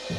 Do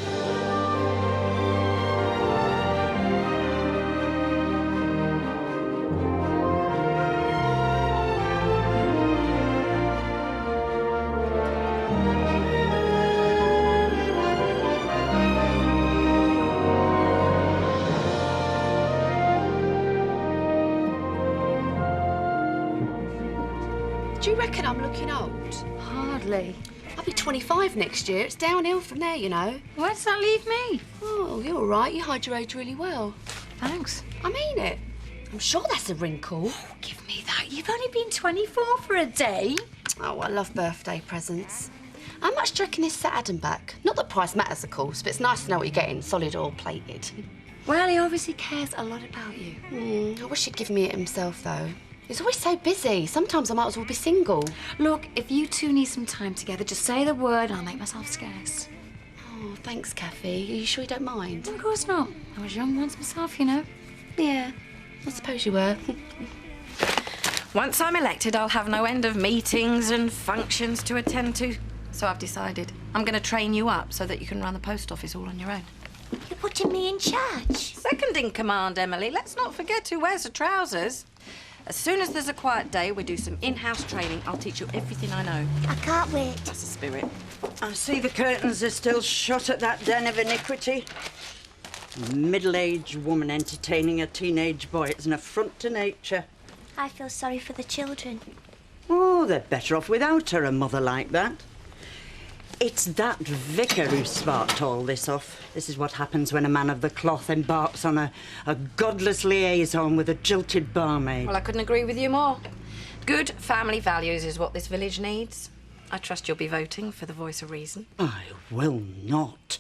you reckon I'm looking old? Hardly. I'll be 25 next year. It's downhill from there, you know. Where does that leave me? Oh, you're all right. You hide your age really well. Thanks. I mean it. I'm sure that's a wrinkle. Oh, give me that. You've only been 24 for a day. Oh, I love birthday presents. How much do you reckon is Sir Adam back? Not that price matters, of course, but it's nice to know what you're getting, solid or plated. Well, he obviously cares a lot about you. I wish he'd give me it himself, though. He's always so busy. Sometimes I might as well be single. Look, if you two need some time together, just say the word and I'll make myself scarce. Oh, thanks, Kathy. Are you sure you don't mind? Of course not. I was young once myself, you know. Yeah, I suppose you were. Once I'm elected, I'll have no end of meetings and functions to attend to. So I've decided I'm going to train you up so that you can run the post office all on your own. You're putting me in charge? Second in command, Emily. Let's not forget who wears the trousers. As soon as there's a quiet day, we do some in-house training. I'll teach you everything I know. I can't wait. That's the spirit. I see the curtains are still shut at that den of iniquity. A middle-aged woman entertaining a teenage boy. It's an affront to nature. I feel sorry for the children. Oh, they're better off without her, a mother like that. It's that vicar who sparked all this off. This is what happens when a man of the cloth embarks on a godless liaison with a jilted barmaid. Well, I couldn't agree with you more. Good family values is what this village needs. I trust you'll be voting for the voice of reason. I will not.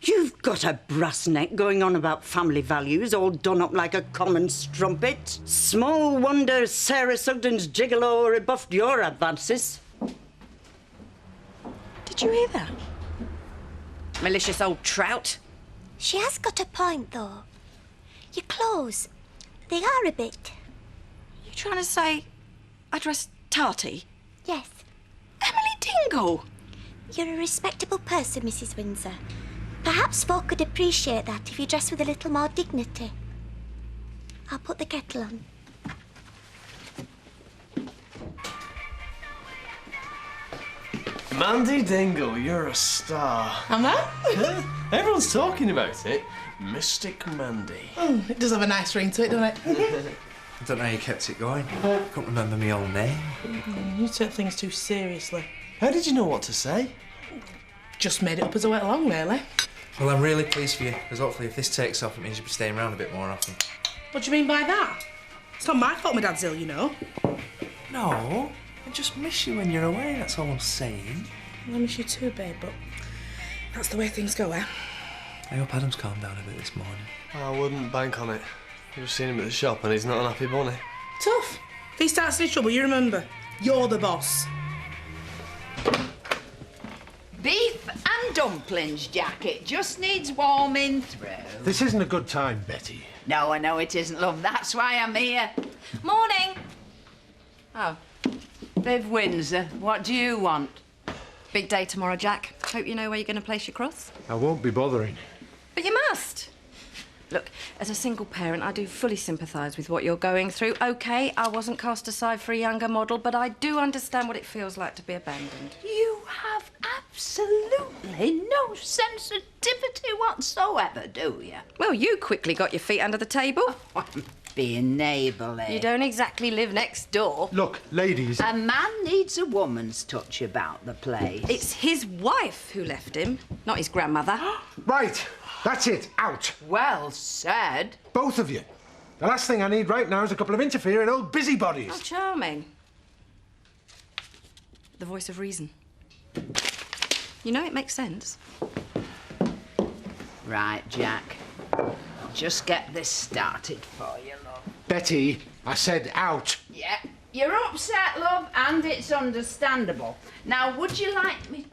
You've got a brass neck going on about family values, all done up like a common strumpet. Small wonder Sarah Sugden's gigolo rebuffed your advances. Did you hear that? Malicious old trout. She has got a point, though. Your clothes, they are a bit. You trying to say I dress tarty? Yes. Emily Dingle! You're a respectable person, Mrs. Windsor. Perhaps folk could appreciate that if you dress with a little more dignity. I'll put the kettle on. Mandy Dingle, you're a star. Am I? Yeah, everyone's talking about it. Mystic Mandy. Oh, it does have a nice ring to it, doesn't it? I don't know how you kept it going. I can't remember my own name. You take things too seriously. How did you know what to say? Just made it up as I went along, really. Well, I'm really pleased for you, because hopefully if this takes off, it means you'll be staying around a bit more often. What do you mean by that? It's not my fault my dad's ill, you know. No, I just miss you when you're away, that's all I'm saying. Well, I miss you too, babe, but that's the way things go, eh? I hope Adam's calmed down a bit this morning. I wouldn't bank on it. You've seen him at the shop and he's not an happy bunny. Tough. If he starts any trouble, you remember, you're the boss. Beef and dumplings, Jack. It just needs warming through. This isn't a good time, Betty. No, I know it isn't, love. That's why I'm here. Morning! Oh, Viv Windsor, what do you want? Big day tomorrow, Jack. Hope you know where you're going to place your cross. I won't be bothering. But you must. Look, as a single parent, I do fully sympathise with what you're going through. OK, I wasn't cast aside for a younger model, but I do understand what it feels like to be abandoned. You have absolutely no sensitivity whatsoever, do you? Well, you quickly got your feet under the table. Oh, I'm being neighbourly. You don't exactly live next door. Look, ladies... A man needs a woman's touch about the place. It's his wife who left him, not his grandmother. Right, that's it, out. Well said. Both of you. The last thing I need right now is a couple of interfering old busybodies. Oh, charming. The voice of reason. You know it makes sense. Right, Jack. Just get this started for you, love. Betty, I said out. Yeah, you're upset, love, and it's understandable. Now, would you like me...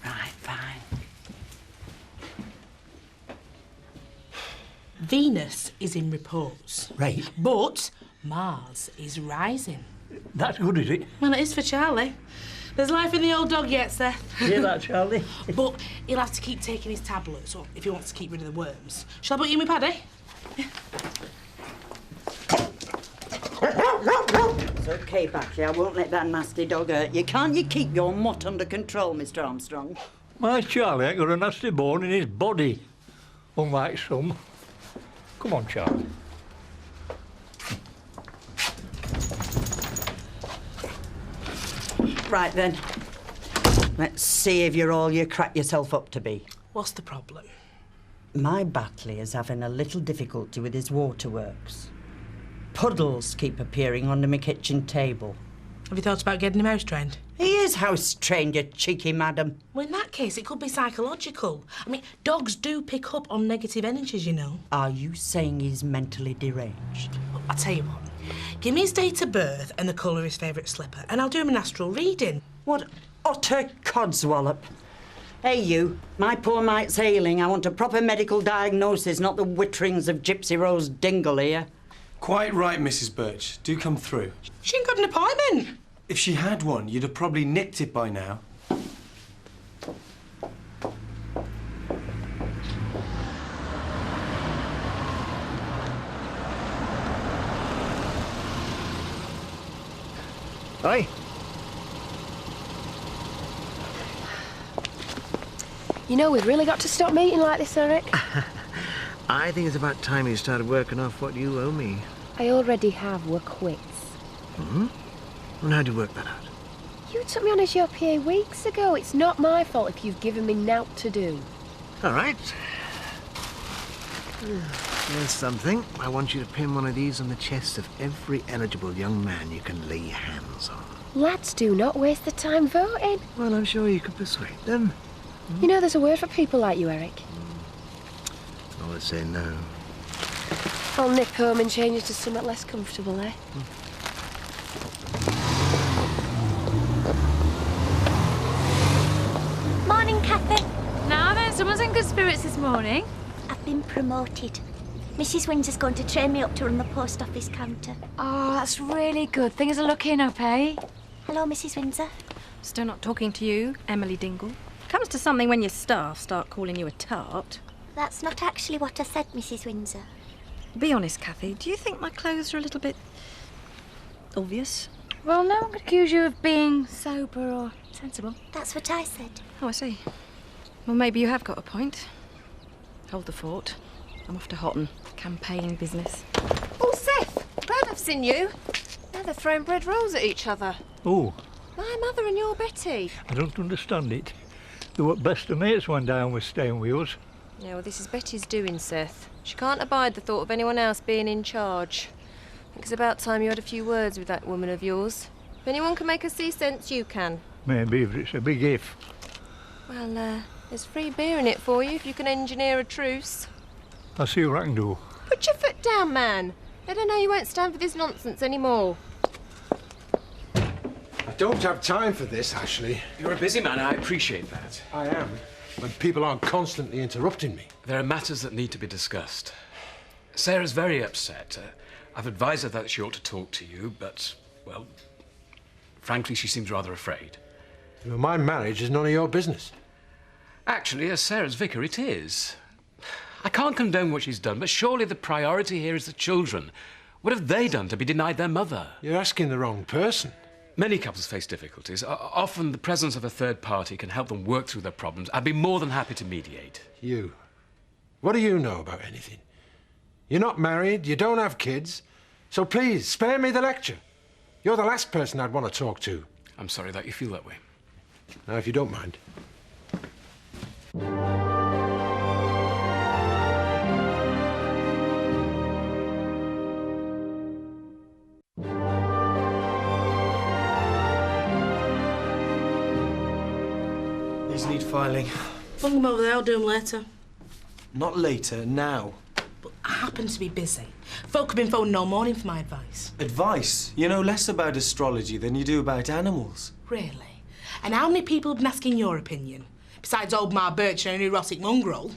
Right, fine. Venus is in repose. Right. But Mars is rising. That's good, is it? Well, it is for Charlie. There's life in the old dog yet, Seth. Hear that, Charlie? But he'll have to keep taking his tablets up if he wants to keep rid of the worms. Shall I put you in with Paddy? Yeah. It's OK, Batley. I won't let that nasty dog hurt you. Can't you keep your mutt under control, Mr. Armstrong? My Charlie ain't got a nasty bone in his body, unlike some. Come on, Charlie. Right, then. Let's see if you're all you crack yourself up to be. What's the problem? My Batley is having a little difficulty with his waterworks. Puddles keep appearing under my kitchen table. Have you thought about getting him house trained? He is house trained, you cheeky madam. Well, in that case, it could be psychological. I mean, dogs do pick up on negative energies, you know. Are you saying he's mentally deranged? Well, I'll tell you what. Give me his date of birth and the colour of his favourite slipper, and I'll do him an astral reading. What utter codswallop. Hey, you. My poor mate's ailing. I want a proper medical diagnosis, not the witterings of Gypsy Rose Dingle here. Quite right, Mrs. Birch. Do come through. She ain't got an appointment. If she had one, you'd have probably nicked it by now. Aye? You know, we've really got to stop meeting like this, Eric. I think it's about time you started working off what you owe me. I already have. We're quits. Hmm? And how do you work that out? You took me on as your PA weeks ago. It's not my fault if you've given me naught to do. All right. Here's something. I want you to pin one of these on the chest of every eligible young man you can lay your hands on. Lads, do not waste the time voting. Well, I'm sure you could persuade them. You know, there's a word for people like you, Eric. I would say no. I'll nip home and change it to something less comfortable, eh? Morning, Cathy. Now then, someone's in good spirits this morning. I've been promoted. Mrs. Windsor's going to train me up to run the post office counter. Oh, that's really good. Things are looking up, eh? Hello, Mrs. Windsor. Still not talking to you, Emily Dingle. Comes to something when your staff start calling you a tart. That's not actually what I said, Mrs. Windsor. Be honest, Cathy, do you think my clothes are a little bit obvious? Well, no one could accuse you of being sober or sensible. That's what I said. Oh, I see. Well, maybe you have got a point. Hold the fort. I'm off to Houghton. Campaign business. Oh, Seth! Glad I've seen you. Now they're throwing bread rolls at each other. Oh, My mother and your Betty. I don't understand it. They were best of mates one day and was staying with us. Yeah, well, this is Betty's doing, Seth. She can't abide the thought of anyone else being in charge. I think it's about time you had a few words with that woman of yours. If anyone can make her see sense, you can. Maybe, but it's a big if. Well, there's free beer in it for you if you can engineer a truce. I'll see what I can do. Put your foot down, man. Let her know you won't stand for this nonsense anymore. I don't have time for this, Ashley. You're a busy man, I appreciate that. I am, when people aren't constantly interrupting me. There are matters that need to be discussed. Sarah's very upset. I've advised her that she ought to talk to you, but, well, frankly, she seems rather afraid. Well, my marriage is none of your business. Actually, as Sarah's vicar, it is. I can't condone what she's done, but surely the priority here is the children. What have they done to be denied their mother? You're asking the wrong person. Many couples face difficulties. Often the presence of a third party can help them work through their problems. I'd be more than happy to mediate. You. What do you know about anything? You're not married, you don't have kids, so please, spare me the lecture. You're the last person I'd want to talk to. I'm sorry that you feel that way. Now, if you don't mind. These need filing. Bung them over there, I'll do them later. Not later, now. But I happen to be busy. Folk have been phoning all morning for my advice. Advice? You know less about astrology than you do about animals. Really? And how many people have been asking your opinion? Besides old Ma Birch and an erotic mongrel.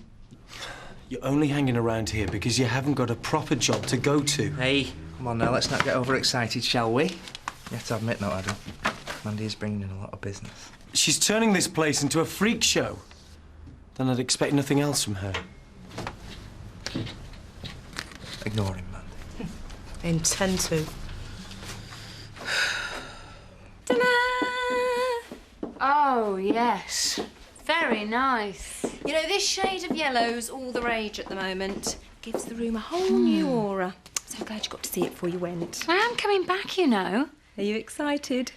You're only hanging around here because you haven't got a proper job to go to. Hey, come on now, let's not get overexcited, shall we? You have to admit, no, I don't. Mandy is bringing in a lot of business. She's turning this place into a freak show. Then I'd expect nothing else from her. Ignore him, Mandy. Intend to. Oh, yes. Very nice. You know, this shade of yellow's all the rage at the moment. Gives the room a whole new aura. So glad you got to see it before you went. I am coming back, you know. Are you excited?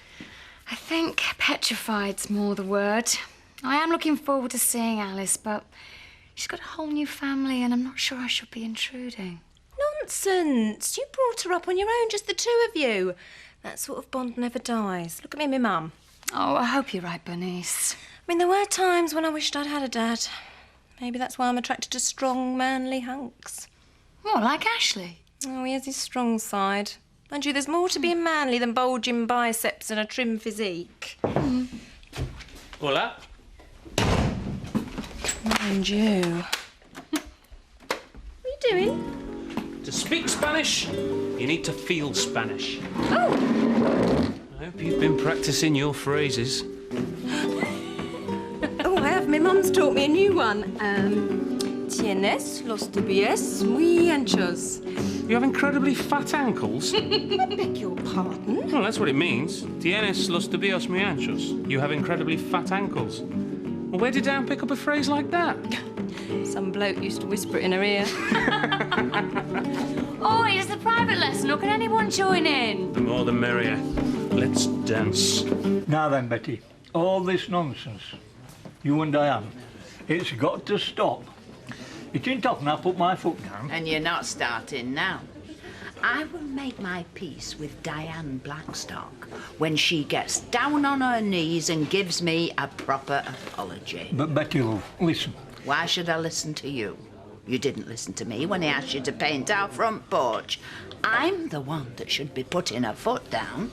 I think petrified's more the word. I am looking forward to seeing Alice, but she's got a whole new family and I'm not sure I should be intruding. Nonsense. You brought her up on your own, just the two of you. That sort of bond never dies. Look at me and my mum. Oh, I hope you're right, Bernice. I mean, there were times when I wished I'd had a dad. Maybe that's why I'm attracted to strong, manly hunks. More like Ashley. Oh, he has his strong side. Mind you, there's more to being manly than bulging biceps and a trim physique. Hola. Mind you. What are you doing? To speak Spanish, you need to feel Spanish. Oh! I hope you've been practicing your phrases. Oh, I have. My mum's taught me a new one. Tienes los tibies muy anchos. You have incredibly fat ankles? I beg your pardon? Well, that's what it means. Tienes los tibios muy anchos. You have incredibly fat ankles. Well, where did Dan pick up a phrase like that? Some bloke used to whisper it in her ear. Oh, it's the private lesson, or can anyone join in? The more the merrier. Let's dance. Now then, Betty, all this nonsense, you and Diane, it's got to stop. It ain't often I put my foot down. And you're not starting now. I will make my peace with Diane Blackstock when she gets down on her knees and gives me a proper apology. But Betty, love, listen. Why should I listen to you? You didn't listen to me when I asked you to paint our front porch. I'm the one that should be putting her foot down.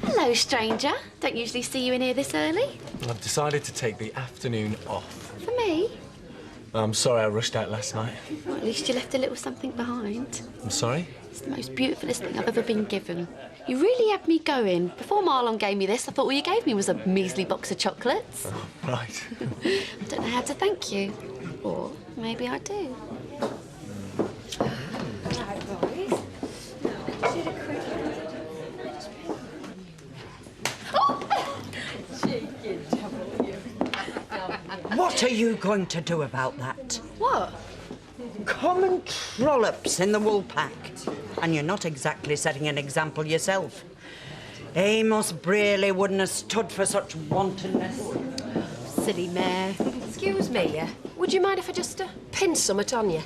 Hello, stranger. Don't usually see you in here this early. I've decided to take the afternoon off. For me? I'm sorry I rushed out last night. Well, at least you left a little something behind. I'm sorry? It's the most beautifulest thing I've ever been given. You really had me going. Before Marlon gave me this, I thought all you gave me was a measly box of chocolates. Oh, right. I don't know how to thank you. Or maybe I do. What are you going to do about that? What? Common trollops in the wool pack. And you're not exactly setting an example yourself. Amos Braley wouldn't have stood for such wantonness. Silly mare. Excuse me, would you mind if I just pin something on you?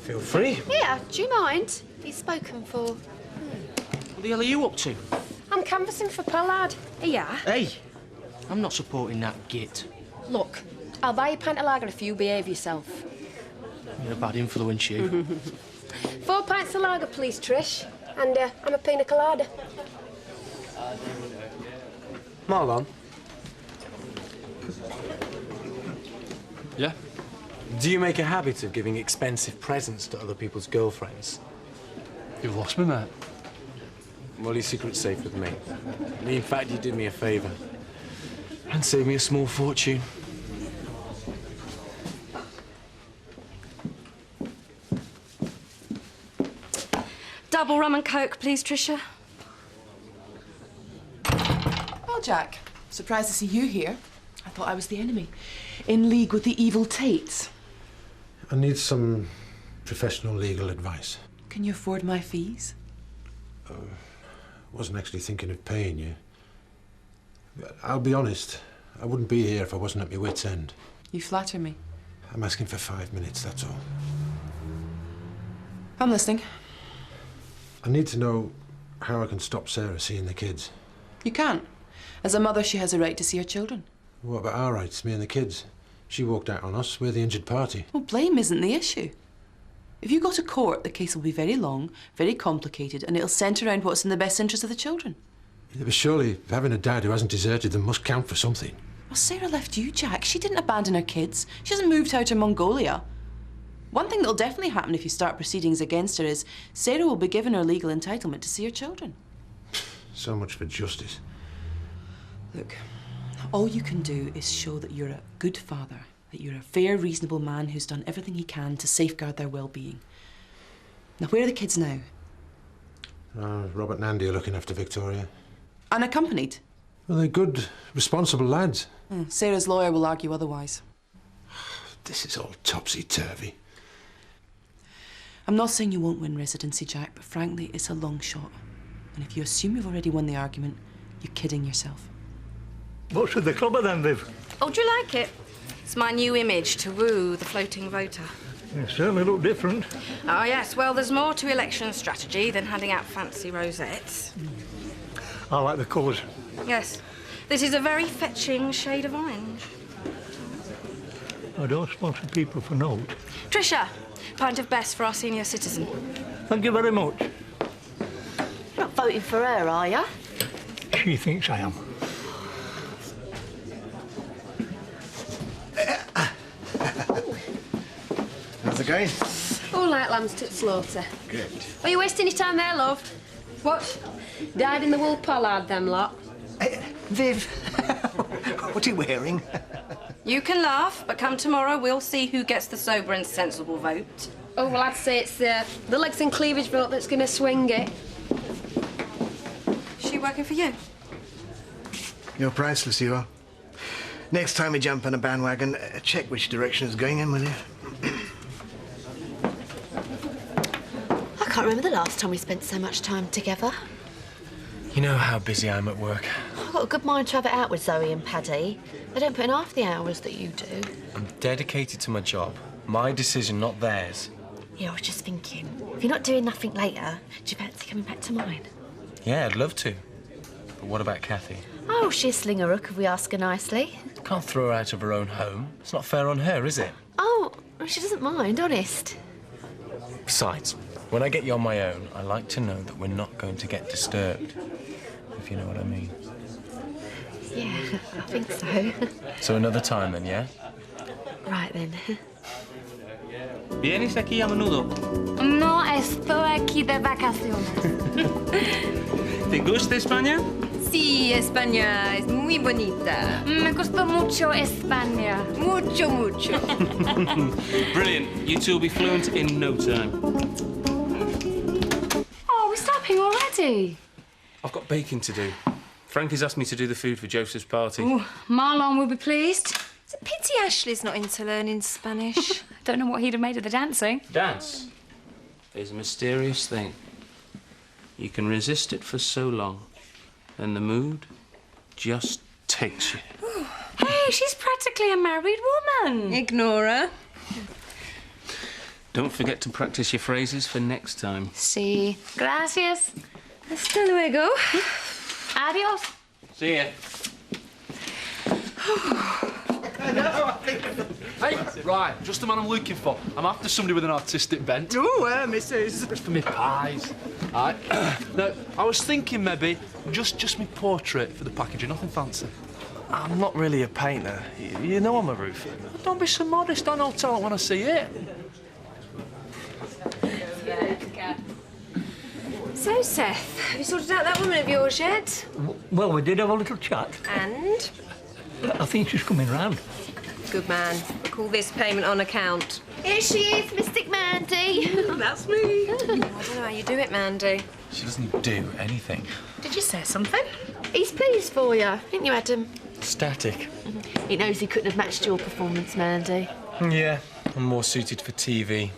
Feel free. Yeah, do you mind? He's spoken for. What the hell are you up to? I'm canvassing for Pollard. Yeah. Hey, I'm not supporting that git. Look, I'll buy you a pint of lager if you behave yourself. You're a bad influence, you. 4 pints of lager, please, Trish. And I'm a pina colada. Marlon? Yeah? Do you make a habit of giving expensive presents to other people's girlfriends? You've lost me, mate. Well, your secret's safe with me. In fact, you did me a favour. And saved me a small fortune. Double rum and coke, please, Tricia. Well, Jack, surprised to see you here. I thought I was the enemy. In league with the evil Tates. I need some professional legal advice. Can you afford my fees? Wasn't actually thinking of paying you. I'll be honest, I wouldn't be here if I wasn't at my wit's end. You flatter me. I'm asking for 5 minutes, that's all. I'm listening. I need to know how I can stop Sarah seeing the kids. You can't. As a mother, she has a right to see her children. What about our rights, me and the kids? She walked out on us, we're the injured party. Well, blame isn't the issue. If you go to court, the case will be very long, very complicated, and it'll centre around what's in the best interest of the children. Yeah, but surely having a dad who hasn't deserted them must count for something. Well, Sarah left you, Jack. She didn't abandon her kids. She hasn't moved out to Mongolia. One thing that'll definitely happen if you start proceedings against her is Sarah will be given her legal entitlement to see her children. So much for justice. Look, all you can do is show that you're a good father, that you're a fair, reasonable man who's done everything he can to safeguard their well-being. Now, where are the kids now? Robert and Andy are looking after Victoria. Unaccompanied? Well, they're good, responsible lads. Sarah's lawyer will argue otherwise. This is all topsy-turvy. I'm not saying you won't win residency, Jack, but frankly, it's a long shot. And if you assume you've already won the argument, you're kidding yourself. What's with the clubber then, Viv? Oh, do you like it? It's my new image to woo the floating voter. You certainly look different. Oh, yes. Well, there's more to election strategy than handing out fancy rosettes. I like the colours. Yes. This is a very fetching shade of orange. I don't sponsor people for note. Tricia, pint of best for our senior citizen. Thank you very much. You're not voting for her, are you? She thinks I am. How's it going? All like lambs to the slaughter. Good. Are you wasting your time there, love? What? Died in the wool pollard, them lot? Viv, what are you wearing? You can laugh, but come tomorrow, we'll see who gets the sober and sensible vote. Oh, well, I'd say it's the legs and cleavage vote that's going to swing it. Is she working for you? You're priceless, you are. Next time we jump on a bandwagon, check which direction it's going in, will you? I can't remember the last time we spent so much time together. You know how busy I am at work. I've got a good mind to have it out with Zoe and Paddy. They don't put in half the hours that you do. I'm dedicated to my job. My decision, not theirs. Yeah, I was just thinking, if you're not doing nothing later, do you fancy coming back to mine? Yeah, I'd love to. But what about Kathy? Oh, she'll sling a rook if we ask her nicely. Can't throw her out of her own home. It's not fair on her, is it? Oh, she doesn't mind, honest. Besides, when I get you on my own, I like to know that we're not going to get disturbed. If you know what I mean. Yeah, I think so. So another time then, yeah? Right then. ¿Vienes aquí a menudo? No, estoy aquí de vacaciones. ¿Te gusta España? Sí, España es muy bonita. Me gustó mucho España. Mucho, mucho. Brilliant. You two will be fluent in no time. Oh, we're stopping already. I've got baking to do. Frankie's asked me to do the food for Joseph's party. Ooh, Marlon will be pleased. It's a pity Ashley's not into learning Spanish. Don't know what he'd have made of the dancing. Dance is a mysterious thing. You can resist it for so long, and the mood just takes you. Hey, she's practically a married woman. Ignore her. Don't forget to practice your phrases for next time. Sí. Gracias. Hasta luego. Adios. See ya. Hey, right, just the man I'm looking for. I'm after somebody with an artistic bent. Oh, Mrs. Just for me pies. Right. Now, I was thinking maybe just me portrait for the packaging, nothing fancy. I'm not really a painter. You know I'm a roofer. Don't be so modest. I know talent when I see it. So, Seth, have you sorted out that woman of yours yet? Well, we did have a little chat. And? I think she's coming round. Good man. Call this payment on account. Here she is, Mystic Mandy. That's me. I don't know how you do it, Mandy. She doesn't do anything. Did you say something? He's pleased for you, didn't you, Adam? Static. He knows he couldn't have matched your performance, Mandy. Yeah, I'm more suited for TV.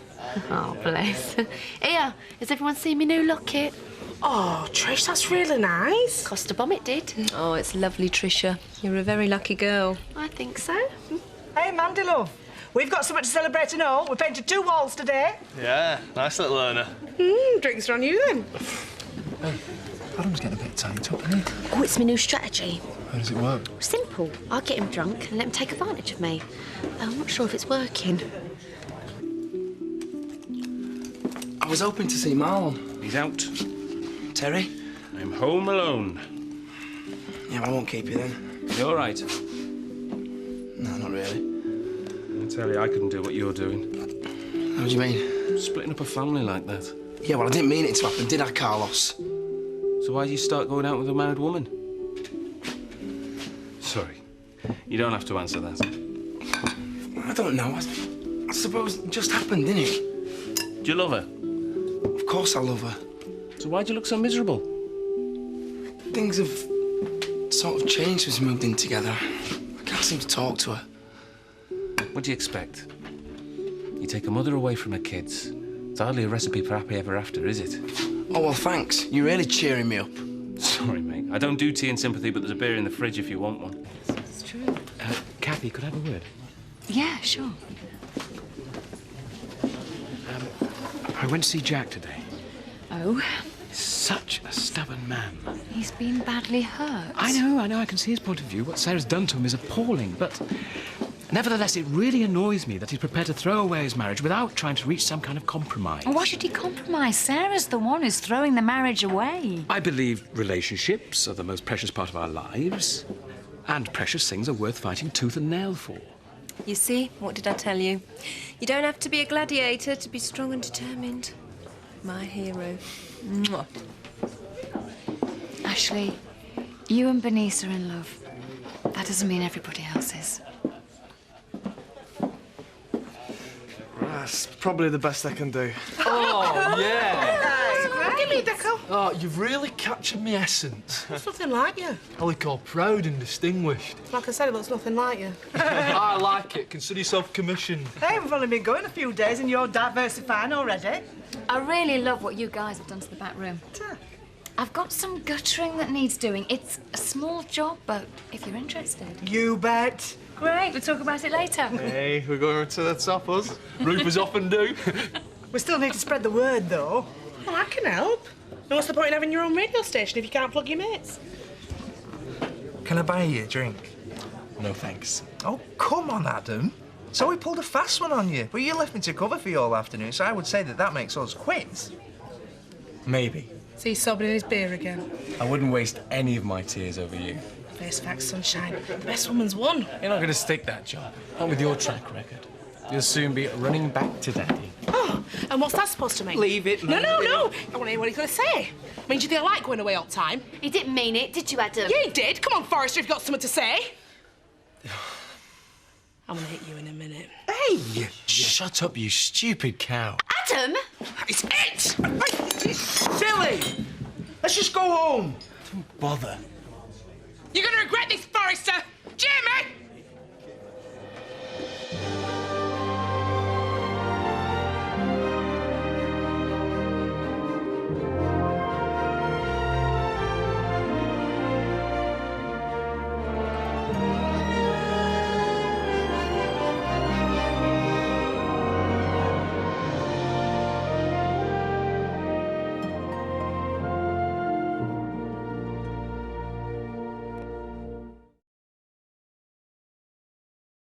Oh, bless. Here, has everyone seen me new locket? Oh, Trish, that's really nice. Cost a bomb, it did. Oh, it's lovely, Tricia. You're a very lucky girl. I think so. Hey, Mandy, love. We've got something to celebrate and all. We painted 2 walls today. Yeah, nice little earner. Drinks are on you then. Adam's getting a bit tight up, isn't he? Oh, it's my new strategy. How does it work? Simple. I'll get him drunk and let him take advantage of me. I'm not sure if it's working. I was hoping to see Marlon. He's out. Terry? I'm home alone. Yeah, I won't keep you then. You all right? No, not really. I tell you, I couldn't do what you're doing. How do you mean? Splitting up a family like that. Yeah, well, I didn't mean it to happen, did I, Carlos? So why'd you start going out with a married woman? Sorry. You don't have to answer that. I don't know. I suppose it just happened, didn't it? Do you love her? Of course I love her. So why'd you look so miserable? Things have sort of changed since we moved in together. I can't seem to talk to her. What do you expect? You take a mother away from her kids. It's hardly a recipe for happy ever after, is it? Oh, well, thanks. You're really cheering me up. Sorry, mate. I don't do tea and sympathy, but there's a beer in the fridge if you want one. It's true. Kathy, could I have a word? Yeah, sure. I went to see Jack today. Oh? Such a stubborn man. He's been badly hurt. I know, I can see his point of view. What Sarah's done to him is appalling, but nevertheless, it really annoys me that he's prepared to throw away his marriage without trying to reach some kind of compromise. Why should he compromise? Sarah's the one who's throwing the marriage away. I believe relationships are the most precious part of our lives, and precious things are worth fighting tooth and nail for. You see, what did I tell you? You don't have to be a gladiator to be strong and determined. My hero. Mwah. Ashley, you and Bernice are in love. That doesn't mean everybody else is. That's probably the best I can do. Oh, yeah. Give me a deco. Oh, you've really captured my essence. It's nothing like you. I look all proud and distinguished. Like I said, it looks nothing like you. I like it. Consider yourself commissioned. Hey, we've only been going a few days and you're diversifying already. I really love what you guys have done to the back room. I've got some guttering that needs doing. It's a small job, but if you're interested... You bet. Great, we'll talk about it later. Hey, we're going to the top, us. Roof is off and do. We still need to spread the word, though. Well, I can help. And what's the point in having your own radio station if you can't plug your mates? Can I buy you a drink? No, thanks. Oh, come on, Adam. So we pulled a fast one on you, but you left me to cover for you all afternoon, so I would say that makes us quits. Maybe. So he's sobbing in his beer again. I wouldn't waste any of my tears over you. Face facts, sunshine. The best woman's won. You're not going to stick that job. Not with your track record. You'll soon be running back to Daddy. Oh, and what's that supposed to mean? Leave it, No, man. no, no. I want to hear what he's going to say. I mean, do you think I like going away all the time? He didn't mean it, did you, Adam? Yeah, he did. Come on, Forrester, if you've got something to say. I'm going to hit you in a minute. Hey! Shut up, you stupid cow. Adam! It's it! Silly! Let's just go home. Don't bother. You're going to regret this, Forrester! Jamie!